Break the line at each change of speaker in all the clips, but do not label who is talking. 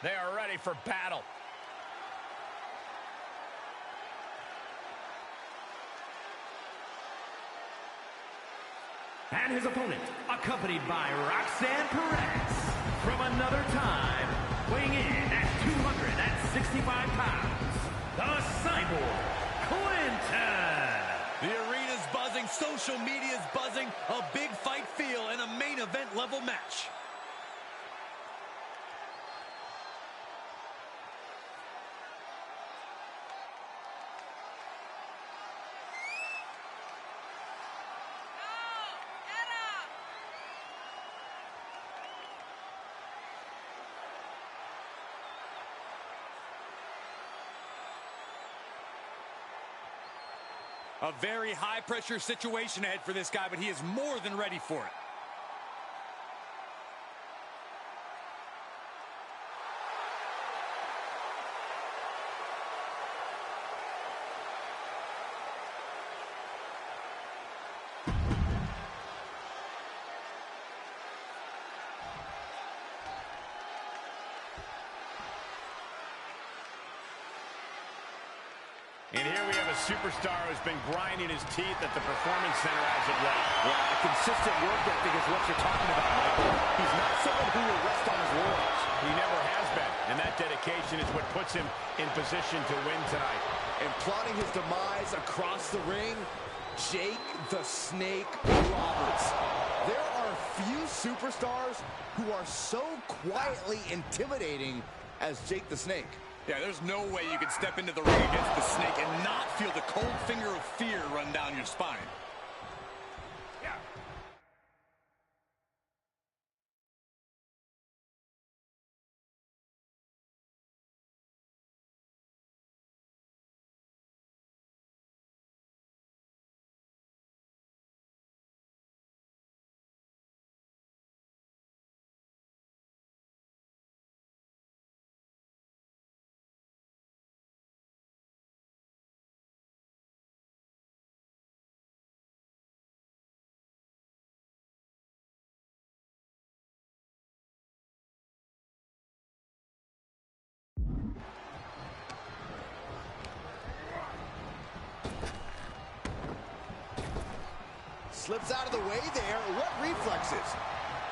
They are ready for battle.
And his opponent, accompanied by Roxanne Perez, from another time, weighing in at 265 pounds, the Cyborg, Clinton.
The arena's buzzing, social media's buzzing, a big fight feel and a main event level match. A very high-pressure situation ahead for this guy, but he is more than ready for it.
And here we have a superstar who's been grinding his teeth at the Performance Center as of late.
Yeah, a consistent work ethic is what you're talking about, Michael. He's not someone who will rest on his laurels.
He never has been, and that dedication is what puts him in position to win tonight.
And plotting his demise across the ring, Jake the Snake Roberts. There are few superstars who are so quietly intimidating as Jake the Snake.
Yeah, there's no way you can step into the ring against the Snake and not feel the cold finger of fear run down your spine.
Yeah.
Slips out of the way there. What reflexes?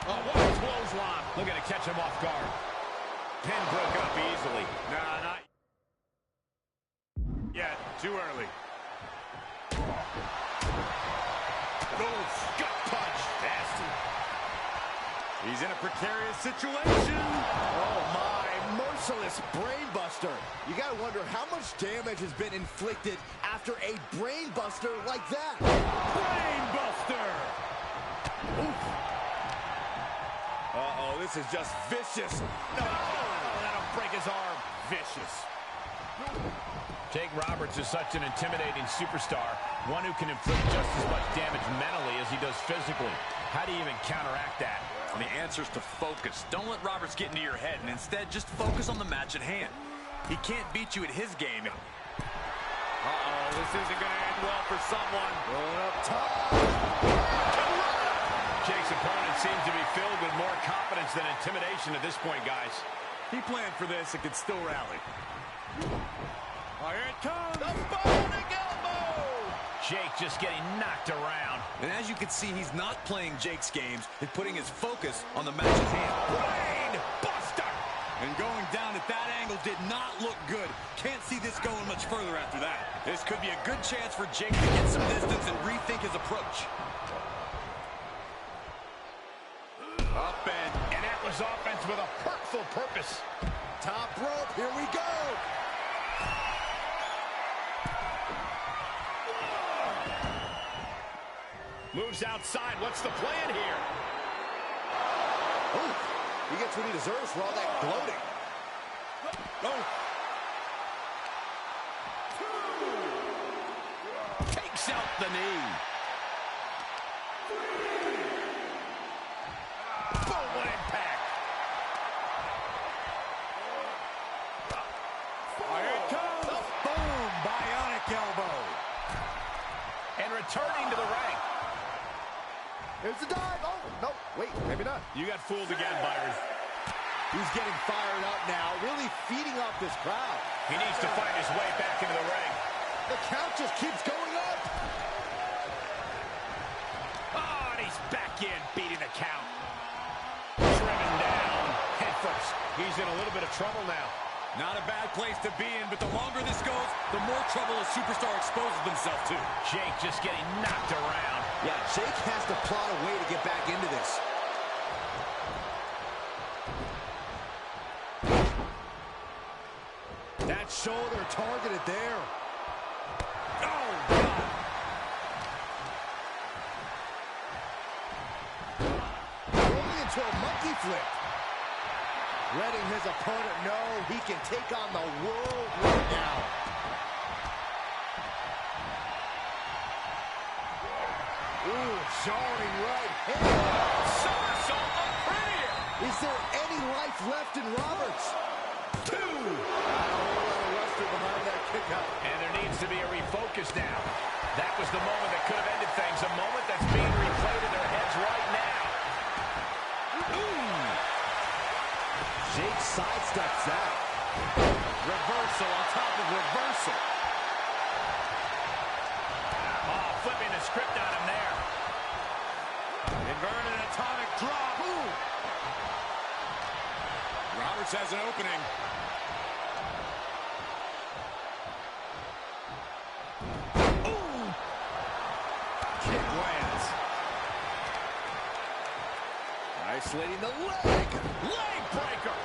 Oh, what a clothesline. Looking to catch him off guard. Pin broke up easily. Nah, not yet. Too early. Oh, gut punch. Nasty. He's in a precarious situation.
Oh, my. Merciless brainbuster. You got to wonder how much damage has been inflicted after a brainbuster like that.
Brainbuster.
Oof. Uh-oh, this is just vicious.
No, that'll break his arm. Vicious. Jake Roberts is such an intimidating superstar, one who can inflict just as much damage mentally as he does physically. How do you even counteract that?
And the answer is to focus. Don't let Roberts get into your head, and instead just focus on the match at hand. He can't beat you at his game.
Uh-oh, this isn't going to end well for someone.
Going up top.
Jake's opponent seems to be filled with more confidence than intimidation at this point, guys.
He planned for this and could still rally.
Oh, here it comes.
The bionic elbow.
Jake just getting knocked around.
And as you can see, he's not playing Jake's games and putting his focus on the match at hand.
Brain buster.
And going down at that angle did not look good. Can't see this going much further after that. This could be a good chance for Jake to get some distance and rethink his approach.
Up and that was offense with a hurtful purpose.
Top rope, here we go.
Moves outside. What's the plan here?
Ooh, he gets what he deserves for all that gloating.
Oh. Takes out the knee. Boom, what impact. Here it comes.
Boom, bionic elbow.
And returning to the ring.
Here's the dive. Oh, no, wait, maybe not.
You got fooled again, Byron.
He's getting fired up now, really feeding off this crowd.
He needs to find his way back into the ring.
The count just keeps going up.
Oh, and he's back in, beating the count. Driven down, head first. He's in a little bit of trouble now.
Not a bad place to be in, but the longer this goes, the more trouble a superstar exposes themselves to.
Jake just getting knocked around.
Yeah, Jake has to plot a way to get back into this. That shoulder targeted there.
Oh, God.
Rolling into a monkey flip. Letting his opponent know he can take on the world right now. Ooh, jarring right hand.
Somersault up prettier.
Is there any life left in Roberts?
Two.
I don't know that Wrestler behind that kick out.
And there needs to be a refocus now. That was the moment that could have ended things. A moment that's being replayed in their heads right now. Ooh.
Jake sidesteps that.
Reversal on top of reversal.
Oh, flipping the script on him there.
Inverted atomic drop. Ooh. Roberts has an opening. Ooh. Kick lands.
Isolating the leg.
Leg breaker.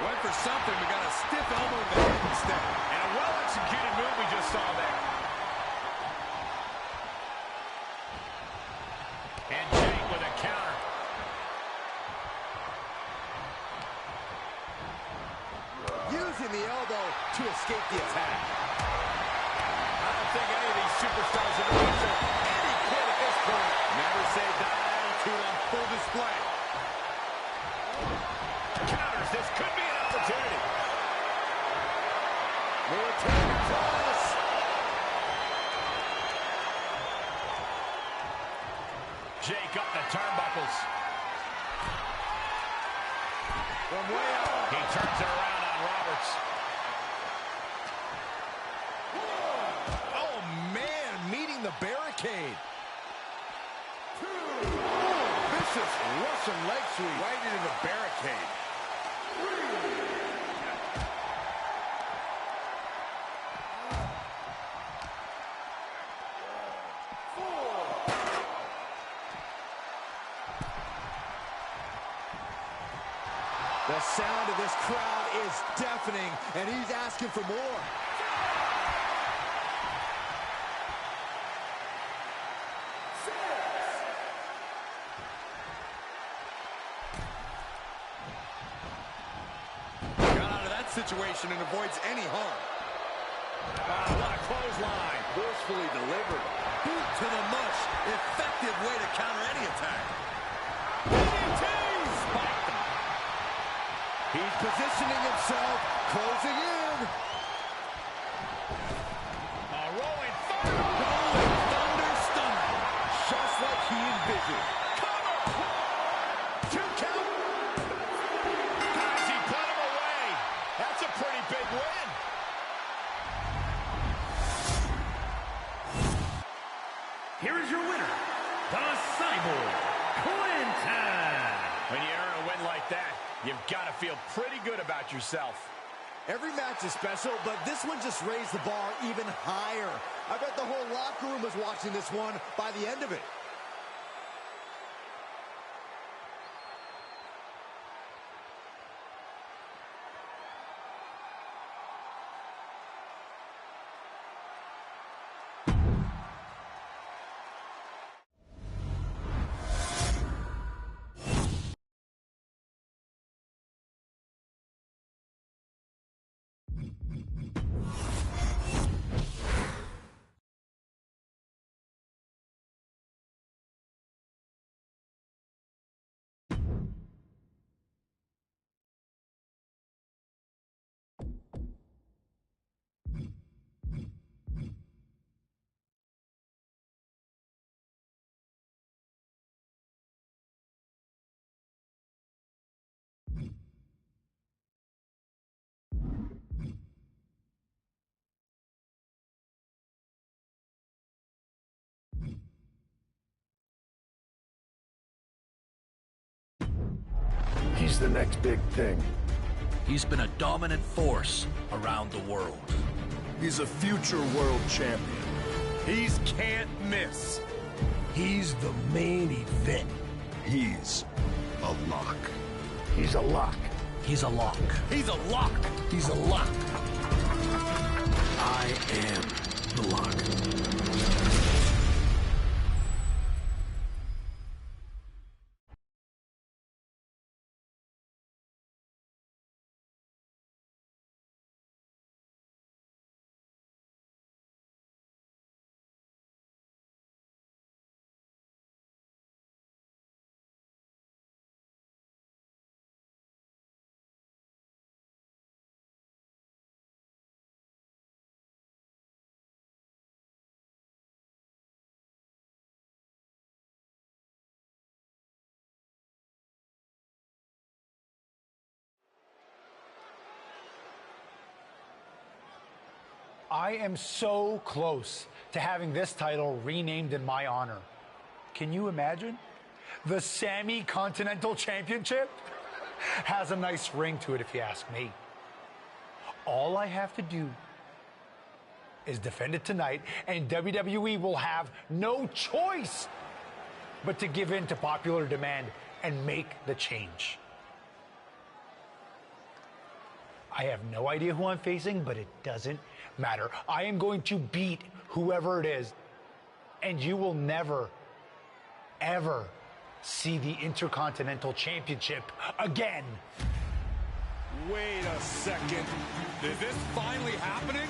Went for something, but got a stiff elbow to the head instead.
And a well-executed move we just saw there. And Jake with a counter.
Using the elbow to escape the attack.
I don't think any of these superstars have ever shown any quit at this point.
Never say die attitude on full display.
Counters. This could be an opportunity.
Military press.
Jake up the turnbuckles.
From way up.
He turns it around on Roberts.
Oh, man, meeting the barricade. Vicious Russian leg sweep.
Right into the barricade.
The sound of this crowd is deafening, and he's asking for more.
Got out of that situation and avoids any harm.
What a clothesline.
Forcefully delivered.
Boot to the mush. Effective way to counter any attack.
Spiked him.
He's positioning himself, closing in.
A rolling thunder.
Rolling thunder stunner.
Just like he envisioned.
Two count. Guys, he put him away. That's a pretty big win.
Here is your winner, the Cyborg, Clinton.
When you earn a win like that, you've got to feel pretty good about yourself.
Every match is special, but this one just raised the bar even higher. I bet the whole locker room was watching this one by the end of it.
He's the next big thing.
He's been a dominant force around the world.
He's a future world champion.
He's can't miss.
He's the main event.
He's a lock. He's a lock.
He's a lock.
He's a lock.
He's a lock. I am the lock.
I am so close to having this title renamed in my honor. Can you imagine? The Sammy Continental Championship has a nice ring to it, if you ask me. All I have to do is defend it tonight, and WWE will have no choice but to give in to popular demand and make the change. I have no idea who I'm facing, but it doesn't matter. I am going to beat whoever it is, and you will never, ever see the Intercontinental Championship again.
Wait a second. Is this finally happening?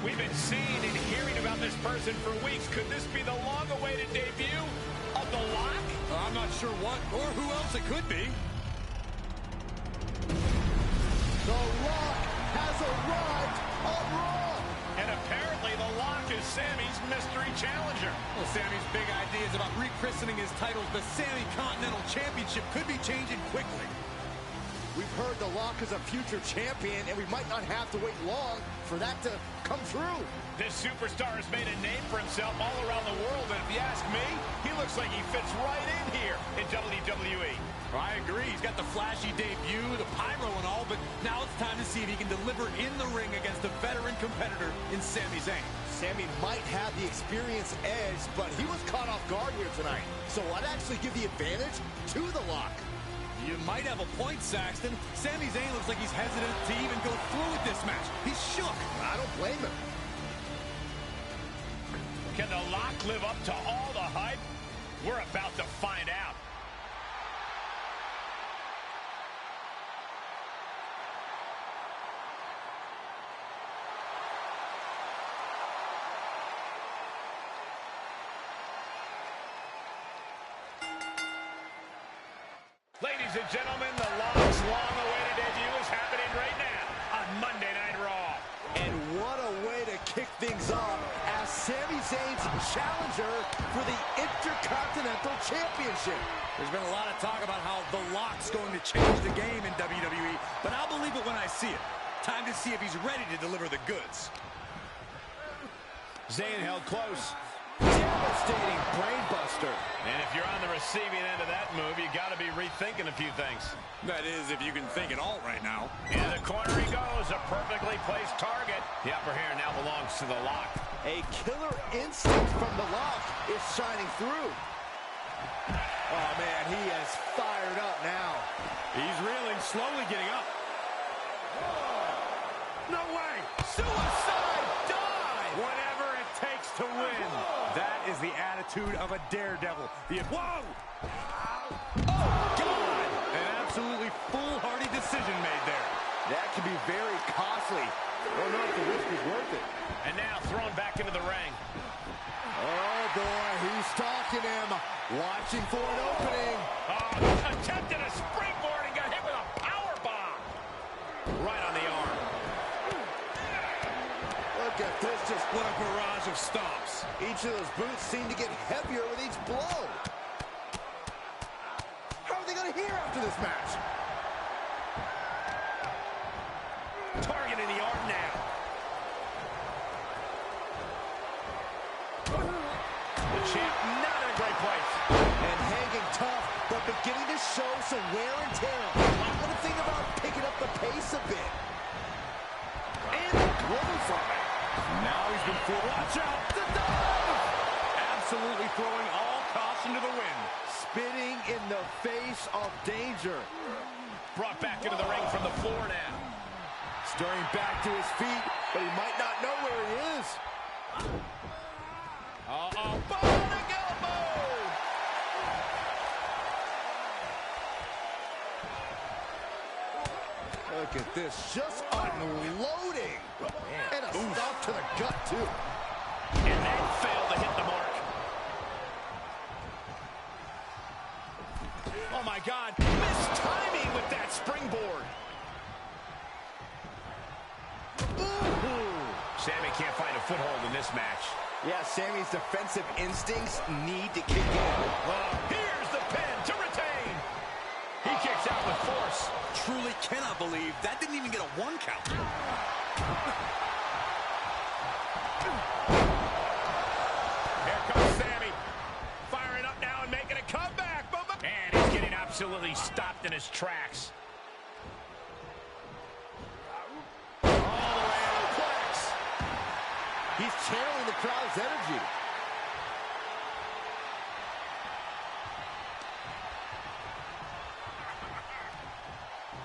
We've been seeing and hearing about this person for weeks. Could this be the long-awaited debut of The Lock?
I'm not sure what or who else it could be.
The Rock has arrived on Raw.
And apparently The Lock is Sammy's mystery challenger.
Well, Sammy's big ideas about rechristening his titles the Sammy Continental Championship could be changing quickly.
We've heard The Rock is a future champion, and we might not have to wait long for that to come true.
This superstar has made a name for himself all around the world, and if you ask me, he looks like he fits right in here in WWE.
I agree. He's got the flashy debut, the pyro and all, but now it's time to see if he can deliver in the ring against a veteran competitor in Sami Zayn.
Sami might have the experience edge, but he was caught off guard here tonight. So I'd actually give the advantage to The Lock.
You might have a point, Saxton. Sami Zayn looks like he's hesitant to even go through with this match. He's shook.
I don't blame him.
Can The Lock live up to all the hype? We're about to find out. Ladies and gentlemen, The Lock's long-awaited debut is happening right now on Monday Night Raw.
And what a way to kick things off as Sami Zayn's challenger for the Intercontinental Championship.
There's been a lot of talk about how The Lock's going to change the game in WWE, but I'll believe it when I see it. Time to see if he's ready to deliver the goods.
Zayn held close.
Devastating brainbuster.
And if you're on the receiving end of that move, you got to be rethinking a few things.
That is, if you can think at all right now.
In the corner he goes, a perfectly placed target. The upper hand now belongs to The Lock.
A killer instinct from The Lock is shining through. Oh, man, he is fired up now.
He's reeling, slowly getting up. No way!
Suicide dive!
Whatever it takes to win. That is the attitude of a daredevil. Whoa! Oh, God! An absolutely foolhardy decision made there.
That can be very costly. I don't know if the risk is worth it.
And now thrown back into the ring.
Oh, boy, he's stalking him. Watching for an opening.
Oh, attempted a springboard and got hit with a power bomb. Right on the arm.
Look at this, just
What a barrage of stomps.
each of those boots seem to get heavier with each blow. How are they going to hear after this match?
Targeting the arm now. The champ not in a great place.
And hanging tough, but beginning to to show some wear and tear. I'm going to think about picking up the pace a bit.
And a blow from it. Now he's been fooled. Watch out. The dive! Absolutely throwing all caution to the wind.
Spitting in the face of danger.
Brought back into the ring from the floor now.
Stirring back to his feet, but he might not know where he is.
Uh-oh. Bionic elbow!
Look at this, just unloading. And a stop to the gut, too.
And that failed to hit the mark. Oh, my God. Missed timing with that springboard. Sammy can't find a foothold in this match.
Yeah, Sammy's defensive instincts need to kick in.
Here's the pin to retain. He kicks out with force.
Truly cannot believe that didn't even get a 1 count.
Here comes Sammy. Firing up now and making a comeback. Boom, boom. And he's getting absolutely stopped in his tracks.
He's channeling the crowd's energy.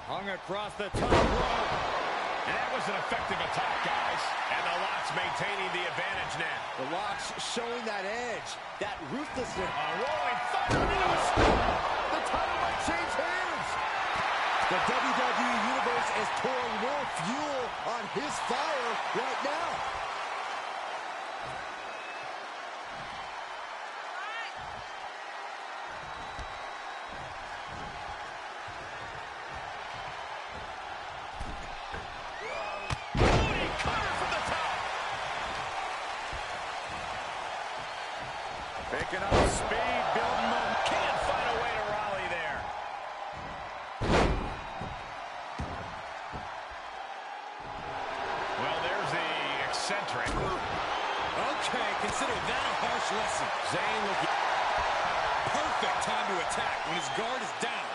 Hung across the top rope.
And that was an effective attack, guys. And the Lock's maintaining the advantage now.
The Lock's showing that edge, that ruthlessness.
A rolling thunder into a stomp.
The title might change hands. The WWE Universe is pouring more fuel on his fire right now.
Picking up speed, building momentum.
Can't find a way to rally there. Well, there's the eccentric.
Okay, consider that a harsh lesson. Zayn looking. Perfect time to attack when his guard is down.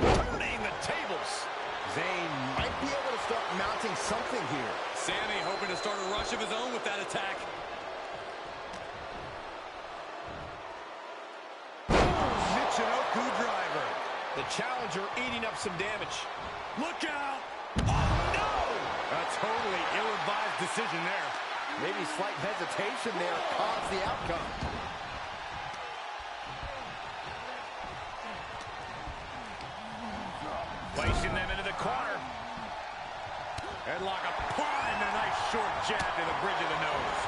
Turning the tables.
Zayn might be able to start mounting something here.
Sammy hoping to start a rush of his own with that attack.
Michinoku driver.
The challenger eating up some damage.
Look out!
Oh, no!
A totally ill-advised decision there.
Maybe slight hesitation there caused the outcome.
Placing them into the corner.
Headlock applied and a nice short jab to the bridge of the nose.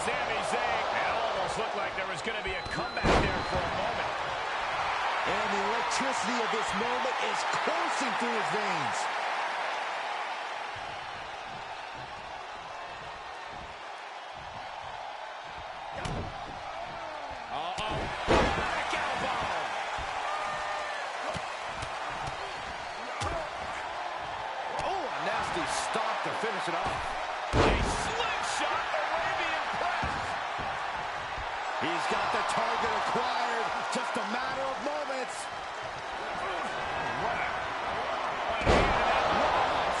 Sami Zayn. It almost looked like there was going to be a comeback there for a moment.
And the electricity of this moment is coursing through his veins.
Back elbow.
Oh, a nasty stop to finish it off.
A slingshot Arabian press.
He's got the target acquired. Just a matter of moments.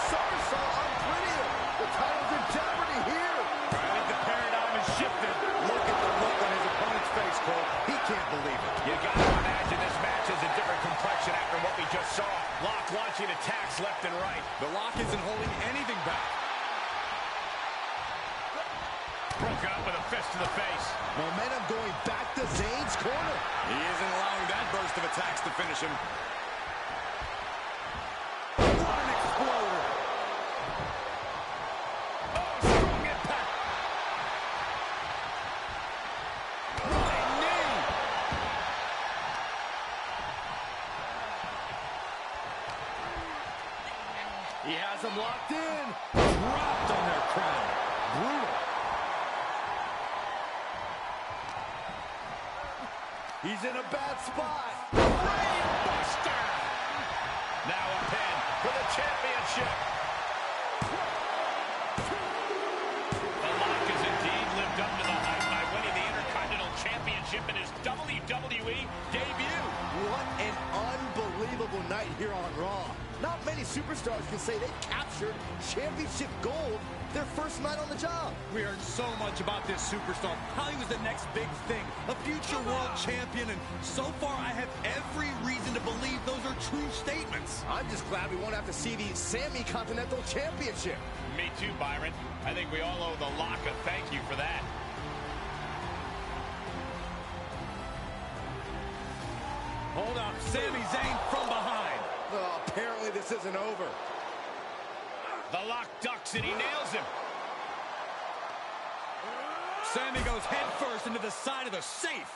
Somersault unpretty. The title's in jeopardy here.
I think the paradigm has shifted.
Look at the look on his opponent's face, Cole. He can't believe it.
You got to imagine this match has a different complexion after what we just saw. Lock launching attacks left and right.
The Lock isn't holding anything back.
Broken up with a fist to the face.
Momentum going back to Zayn's corner.
He isn't allowing that burst of attacks to finish him.
What an exploder.
Oh, strong impact.
Running knee. He has him locked in.
Dropped on their crown.
Brutal. He's in a bad spot.
Brainbuster. Now a pin for the championship.
superstars can say they captured championship gold their first night on the job.
We heard so much about this superstar, how he was the next big thing, a future world champion, and so far I have every reason to believe those are true statements.
I'm just glad we won't have to see the Sammy Continental Championship.
Me too, Byron. I think we all owe the Lock a thank you for that.
Hold up, Sami Zayn from behind.
Oh, apparently this isn't over.
The Lock ducks and he nails him.
Sami goes head first into the side of the safe.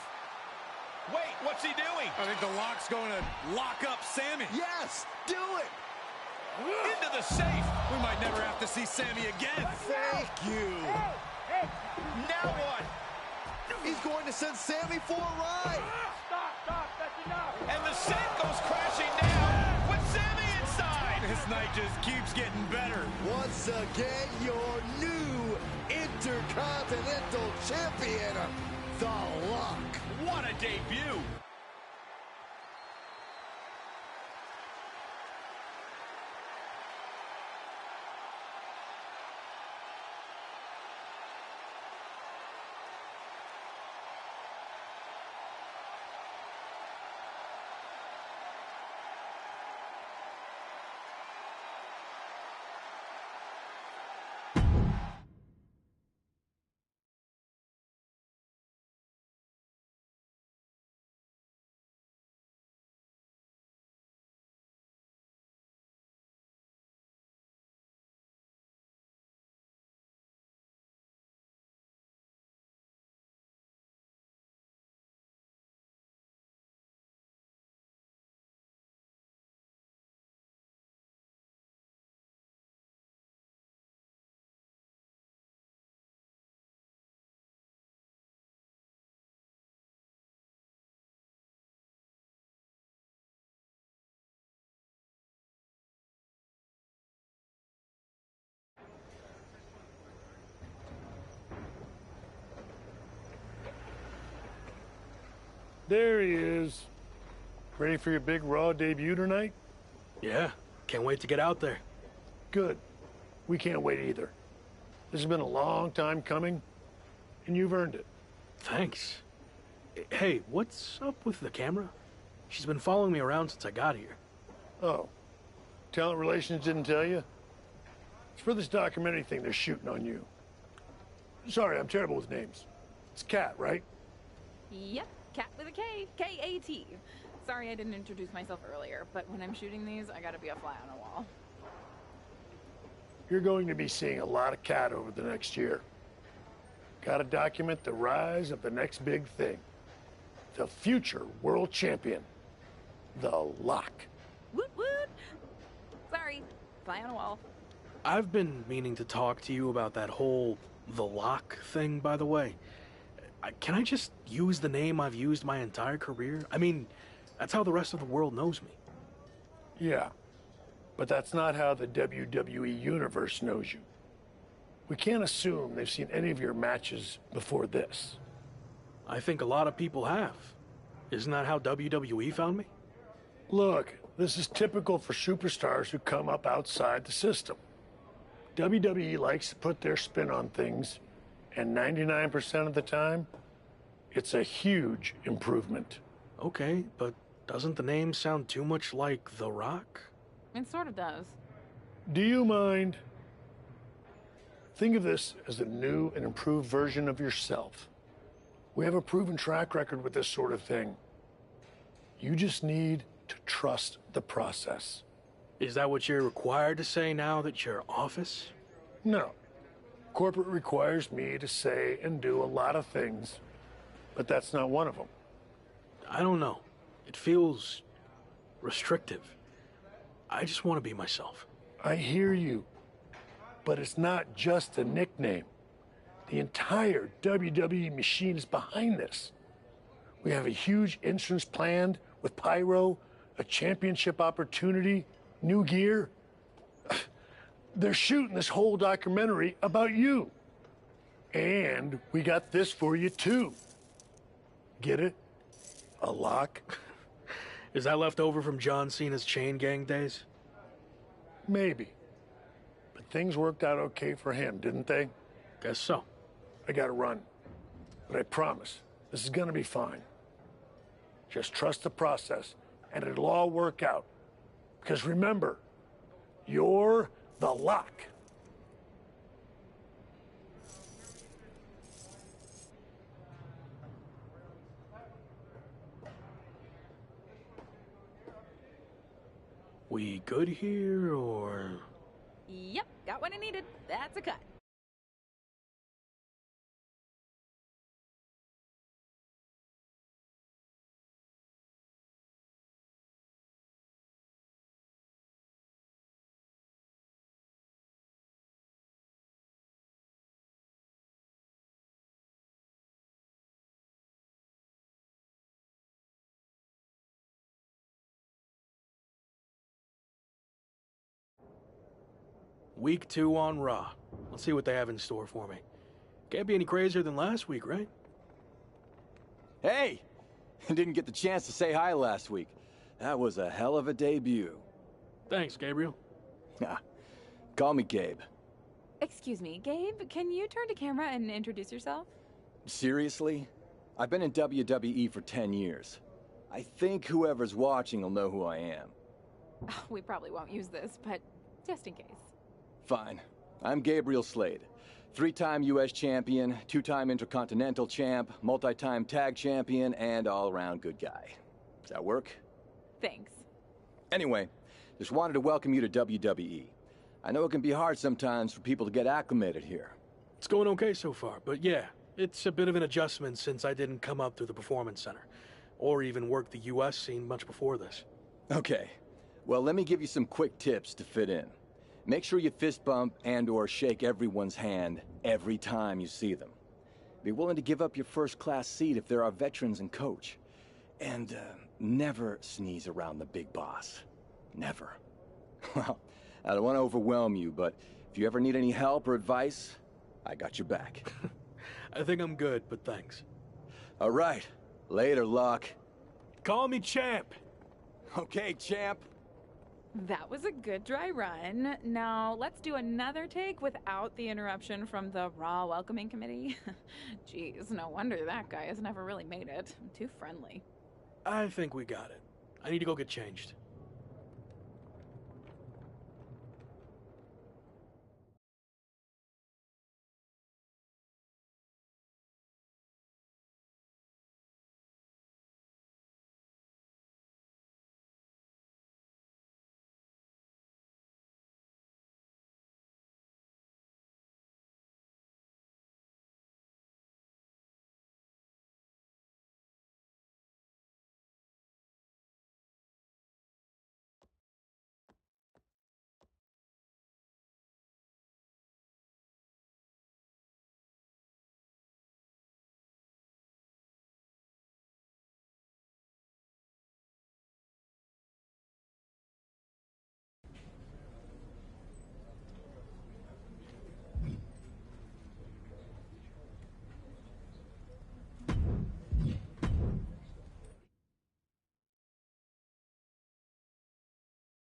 Wait, what's he doing?
I think the Lock's going to lock up Sami.
Yes, do it.
Into the safe.
We might never have to see Sami again.
Thank you.
Hey, now what?
He's going to send Sami for a ride.
Stop, that's enough.
And the safe goes crashing down with Sami inside.
This night just keeps getting better.
Once again, your new Intercontinental Champion, The Lock.
What a debut.
There he is. Ready for your big Raw debut tonight?
Yeah, can't wait to get out there.
Good. We can't wait either. This has been a long time coming, and you've earned it.
Thanks. Hey, what's up with the camera? She's been following me around since I got here.
Oh, Talent Relations didn't tell you? It's for this documentary thing they're shooting on you. Sorry, I'm terrible with names. It's Kat, right?
Yep, Kat with a K, K-A-T. Sorry I didn't introduce myself earlier, but when I'm shooting these, I gotta be a fly on a wall.
You're going to be seeing a lot of Kat over the next year. Gotta document the rise of the next big thing. The future world champion. The Lock.
Woot woot! Sorry, fly on a wall.
I've been meaning to talk to you about that whole The Lock thing, by the way. Can I just use the name I've used my entire career? I mean, that's how the rest of the world knows me.
Yeah, but that's not how the WWE Universe knows you. We can't assume they've seen any of your matches before this.
I think a lot of people have. Isn't that how WWE found me?
Look, this is typical for superstars who come up outside the system. WWE likes to put their spin on things, and 99% of the time, it's a huge improvement.
Okay, but doesn't the name sound too much like The Rock?
It sort of does.
Do you mind? Think of this as a new and improved version of yourself. We have a proven track record with this sort of thing. You just need to trust the process.
Is that what you're required to say now that you're office?
No. Corporate requires me to say and do a lot of things, but that's not one of them.
I don't know. It feels restrictive. I just want to be myself.
I hear you, but it's not just a nickname. The entire WWE machine is behind this. We have a huge entrance planned with pyro, a championship opportunity, new gear. They're shooting this whole documentary about you. And we got this for you too. Get it? A lock?
Is that left over from John Cena's chain gang days?
Maybe. But things worked out okay for him, didn't they?
Guess so.
I gotta run. But I promise, this is gonna be fine. Just trust the process, and it'll all work out. Because remember, you're the lock.
We good here, or...?
Yep, got what I needed. That's a cut.
Week 2 on Raw. Let's see what they have in store for me. Can't be any crazier than last week, right?
Hey! Didn't get the chance to say hi last week. That was a hell of a debut.
Thanks, Gabriel.
Call me Gabe.
Excuse me, Gabe, can you turn to camera and introduce yourself?
Seriously? I've been in WWE for 10 years. I think whoever's watching will know who I am.
We probably won't use this, but just in case.
Fine. I'm Gabriel Slade. 3-time U.S. champion, 2-time Intercontinental champ, multi-time tag champion, and all-around good guy. Does that work?
Thanks.
Anyway, just wanted to welcome you to WWE. I know it can be hard sometimes for people to get acclimated here.
It's going okay so far, but yeah, it's a bit of an adjustment since I didn't come up through the Performance Center, or even work the U.S. scene much before this.
Okay. Well, let me give you some quick tips to fit in. Make sure you fist bump and/or shake everyone's hand every time you see them. Be willing to give up your first-class seat if there are veterans and coach. And never sneeze around the big boss. Never. Well, I don't want to overwhelm you, but if you ever need any help or advice, I got your back.
I think I'm good, but thanks.
All right. Later, Locke.
Call me Champ.
Okay, champ.
That was a good dry run. Now, let's do another take without the interruption from the Raw Welcoming Committee. Jeez, no wonder that guy has never really made it. Too friendly.
I think we got it. I need to go get changed.